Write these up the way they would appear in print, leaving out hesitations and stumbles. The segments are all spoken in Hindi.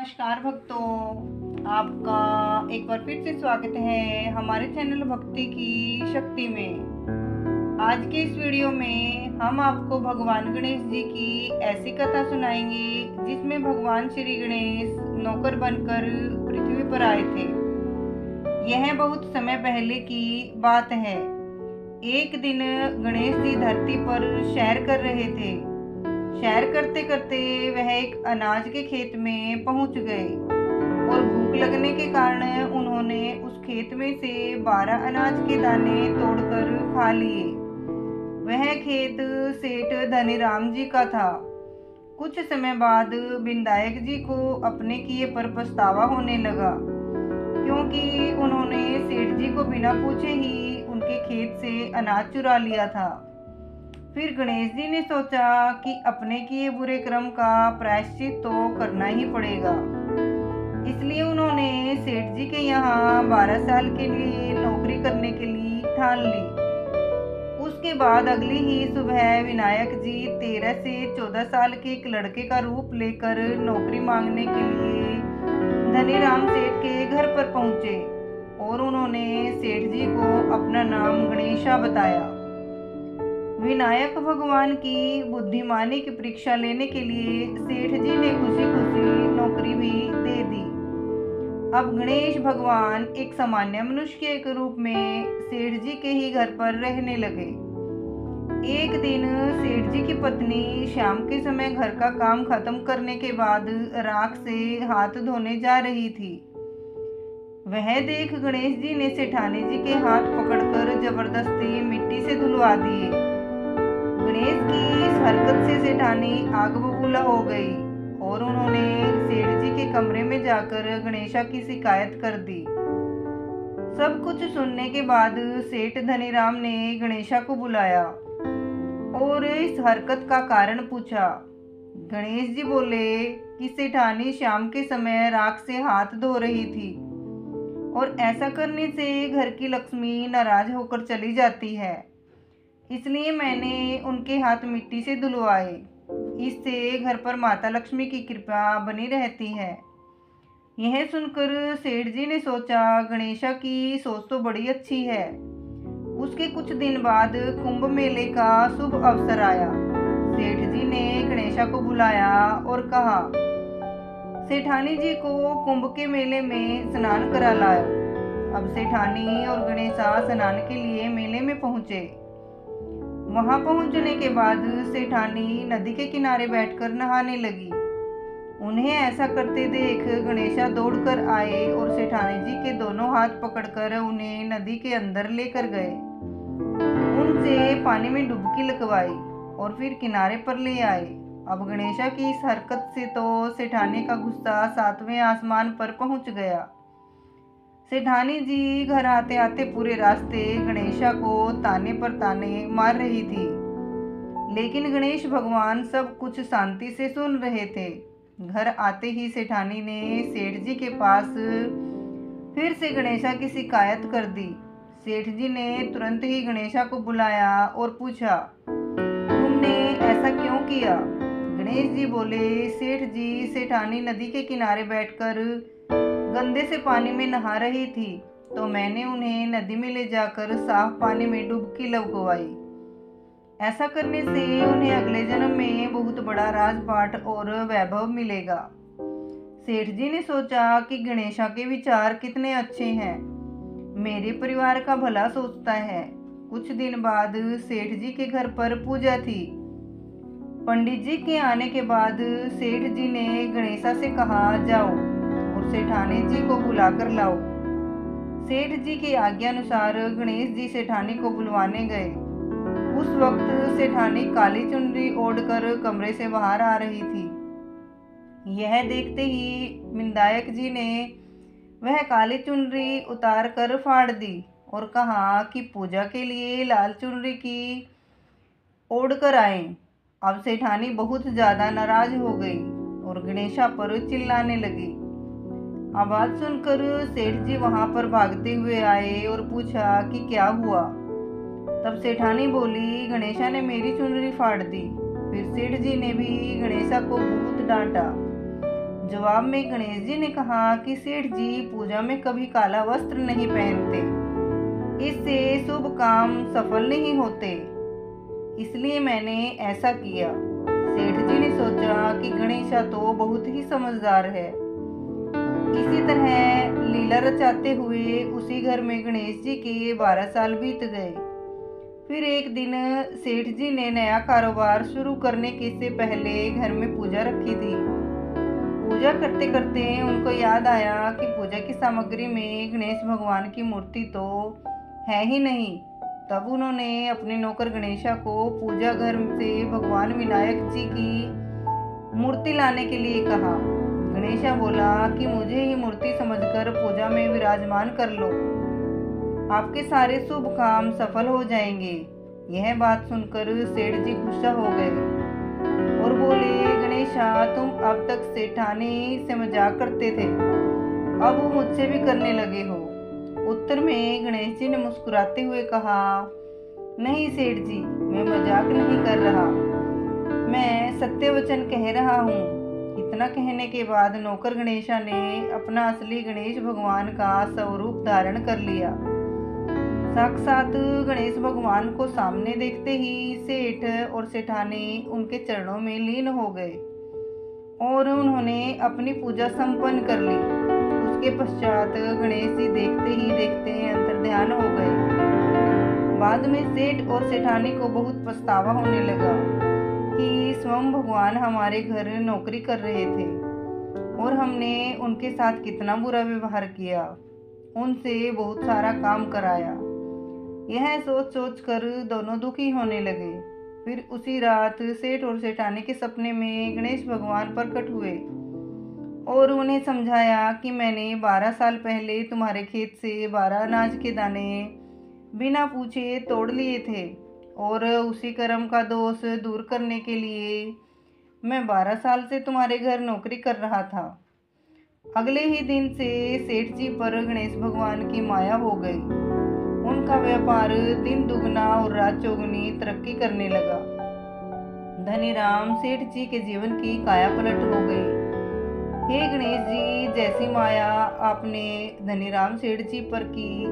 नमस्कार भक्तों, आपका एक बार फिर से स्वागत है हमारे चैनल भक्ति की शक्ति में। आज के इस वीडियो में हम आपको भगवान गणेश जी की ऐसी कथा सुनाएंगे जिसमें भगवान श्री गणेश नौकर बनकर पृथ्वी पर आए थे। यह बहुत समय पहले की बात है। एक दिन गणेश जी धरती पर सैर कर रहे थे। सैर करते करते वह एक अनाज के खेत में पहुंच गए और भूख लगने के कारण उन्होंने उस खेत में से 12 अनाज के दाने तोड़कर खा लिए। वह खेत सेठ धनीराम जी का था। कुछ समय बाद विनायक जी को अपने किए पर पछतावा होने लगा, क्योंकि उन्होंने सेठ जी को बिना पूछे ही उनके खेत से अनाज चुरा लिया था। फिर गणेश जी ने सोचा कि अपने किए बुरे कर्म का प्रायश्चित तो करना ही पड़ेगा। इसलिए उन्होंने सेठ जी के यहाँ 12 साल के लिए नौकरी करने के लिए ठान ली। उसके बाद अगली ही सुबह विनायक जी 13 से 14 साल के एक लड़के का रूप लेकर नौकरी मांगने के लिए धनीराम सेठ के घर पर पहुंचे और उन्होंने सेठ जी को अपना नाम गणेशा बताया। विनायक भगवान की बुद्धिमानी की परीक्षा लेने के लिए सेठ जी ने खुशी खुशी नौकरी भी दे दी। अब गणेश भगवान एक सामान्य मनुष्य के रूप में सेठ जी के ही घर पर रहने लगे। एक दिन सेठ जी की पत्नी शाम के समय घर का काम खत्म करने के बाद राख से हाथ धोने जा रही थी। वह देख गणेश जी ने सेठानी जी के हाथ पकड़कर जबरदस्ती मिट्टी से धुलवा दिए। गणेश की इस हरकत से सेठानी आग बबूला हो गई और उन्होंने सेठ जी के कमरे में जाकर गणेशा की शिकायत कर दी। सब कुछ सुनने के बाद सेठ धनीराम ने गणेशा को बुलाया और इस हरकत का कारण पूछा। गणेश जी बोले कि सेठानी शाम के समय राख से हाथ धो रही थी और ऐसा करने से घर की लक्ष्मी नाराज होकर चली जाती है, इसलिए मैंने उनके हाथ मिट्टी से धुलवाए। इससे घर पर माता लक्ष्मी की कृपा बनी रहती है। यह सुनकर सेठ जी ने सोचा, गणेशा की सोच तो बड़ी अच्छी है। उसके कुछ दिन बाद कुंभ मेले का शुभ अवसर आया। सेठ जी ने गणेशा को बुलाया और कहा, सेठानी जी को कुंभ के मेले में स्नान करा लाओ। अब सेठानी और गणेशा स्नान के लिए मेले में पहुंचे। वहां पहुंचने के बाद सेठानी नदी के किनारे बैठकर नहाने लगी। उन्हें ऐसा करते देख गणेशा दौड़कर आए और सेठानी जी के दोनों हाथ पकड़कर उन्हें नदी के अंदर लेकर गए। उनसे पानी में डुबकी लगवाई और फिर किनारे पर ले आए। अब गणेशा की इस हरकत से तो सेठानी का गुस्सा 7वें आसमान पर पहुंच गया। सेठानी जी घर आते आते पूरे रास्ते गणेशा को ताने पर ताने मार रही थी, लेकिन गणेश भगवान सब कुछ शांति से सुन रहे थे। घर आते ही सेठानी ने सेठ जी के पास फिर से गणेशा की शिकायत कर दी। सेठ जी ने तुरंत ही गणेशा को बुलाया और पूछा, तुमने ऐसा क्यों किया? गणेश जी बोले, सेठ जी, सेठानी नदी के किनारे बैठकर गंदे से पानी में नहा रही थी तो मैंने उन्हें नदी में ले जाकर साफ पानी में डुबकी लगवाई। ऐसा करने से उन्हें अगले जन्म में बहुत बड़ा राजपाट और वैभव मिलेगा। सेठ जी ने सोचा कि गणेशा के विचार कितने अच्छे हैं, मेरे परिवार का भला सोचता है। कुछ दिन बाद सेठ जी के घर पर पूजा थी। पंडित जी के आने के बाद सेठ जी ने गणेशा से कहा, जाओ और सेठानी जी को बुलाकर लाओ। सेठ जी की आज्ञा अनुसार गणेश जी सेठानी को बुलवाने गए। उस वक्त सेठानी काली चुनरी ओढ़कर कमरे से बाहर आ रही थी। यह देखते ही विनायक जी ने वह काली चुनरी उतार कर फाड़ दी और कहा कि पूजा के लिए लाल चुनरी की ओढ़ कर आए। अब सेठानी बहुत ज्यादा नाराज हो गई और गणेशा पर चिल्लाने लगी। आवाज सुनकर सेठ जी वहां पर भागते हुए आए और पूछा कि क्या हुआ। तब सेठानी बोली, गणेशा ने मेरी चुनरी फाड़ दी। फिर सेठ जी ने भी गणेशा को बहुत डांटा जवाब में गणेश जी ने कहा कि सेठ जी पूजा में कभी काला वस्त्र नहीं पहनते, इससे शुभ काम सफल नहीं होते, इसलिए मैंने ऐसा किया। सेठ जी ने सोचा कि गणेशा तो बहुत ही समझदार है। इसी तरह लीला रचाते हुए उसी घर में गणेश जी के 12 साल बीत गए। फिर एक दिन सेठ जी ने नया कारोबार शुरू करने के से पहले घर में पूजा रखी थी। पूजा करते करते उनको याद आया कि पूजा की सामग्री में गणेश भगवान की मूर्ति तो है ही नहीं। तब उन्होंने अपने नौकर गणेशा को पूजा घर से भगवान विनायक जी की मूर्ति लाने के लिए कहा। गणेशा बोला कि मुझे ही मूर्ति समझकर पूजा में विराजमान कर लो, आपके सारे शुभ काम सफल हो जाएंगे। यह बात सुनकर सेठ जी गुस्सा हो गए और बोले, गणेशा तुम अब तक सेठानी से मजाक करते थे, अब वो मुझसे भी करने लगे हो। उत्तर में गणेश जी ने मुस्कुराते हुए कहा, नहीं सेठ जी, मैं मजाक नहीं कर रहा, मैं सत्य वचन कह रहा हूँ। इतना कहने के बाद नौकर गणेशा ने अपना असली गणेश भगवान का स्वरूप धारण कर लिया। साक्षात गणेश भगवान को सामने देखते ही सेठ और सेठानी उनके चरणों में लीन हो गए और उन्होंने अपनी पूजा संपन्न कर ली। उसके पश्चात गणेश जी देखते ही देखते अंतर्ध्यान हो गए। बाद में सेठ और सेठानी को बहुत पछतावा होने लगा कि स्वयं भगवान हमारे घर नौकरी कर रहे थे और हमने उनके साथ कितना बुरा व्यवहार किया, उनसे बहुत सारा काम कराया। यह सोच सोच कर दोनों दुखी होने लगे। फिर उसी रात सेठ और सेठानी के सपने में गणेश भगवान प्रकट हुए और उन्हें समझाया कि मैंने 12 साल पहले तुम्हारे खेत से 12 अनाज के दाने बिना पूछे तोड़ लिए थे और उसी कर्म का दोष दूर करने के लिए मैं 12 साल से तुम्हारे घर नौकरी कर रहा था। अगले ही दिन से सेठ जी पर गणेश भगवान की माया हो गई। उनका व्यापार दिन दुगना और रात चौगुनी तरक्की करने लगा। धनीराम सेठ जी के जीवन की काया पलट हो गई। हे गणेश जी, जैसी माया आपने धनीराम सेठ जी पर की,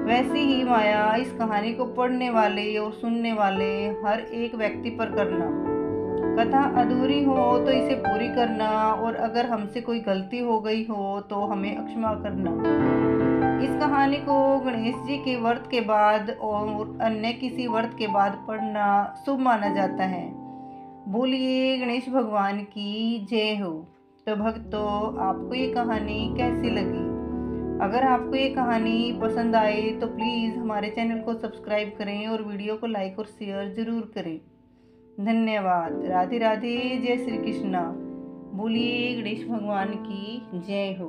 वैसी ही माया इस कहानी को पढ़ने वाले और सुनने वाले हर एक व्यक्ति पर करना। कथा अधूरी हो तो इसे पूरी करना और अगर हमसे कोई गलती हो गई हो तो हमें क्षमा करना। इस कहानी को गणेश जी के व्रत के बाद और अन्य किसी व्रत के बाद पढ़ना शुभ माना जाता है। बोलिए गणेश भगवान की जय हो। तो भक्तों, आपको ये कहानी कैसी लगी? अगर आपको ये कहानी पसंद आए तो प्लीज़ हमारे चैनल को सब्सक्राइब करें और वीडियो को लाइक और शेयर ज़रूर करें। धन्यवाद। राधे राधे। जय श्री कृष्णा। बोलिए गणेश भगवान की जय हो।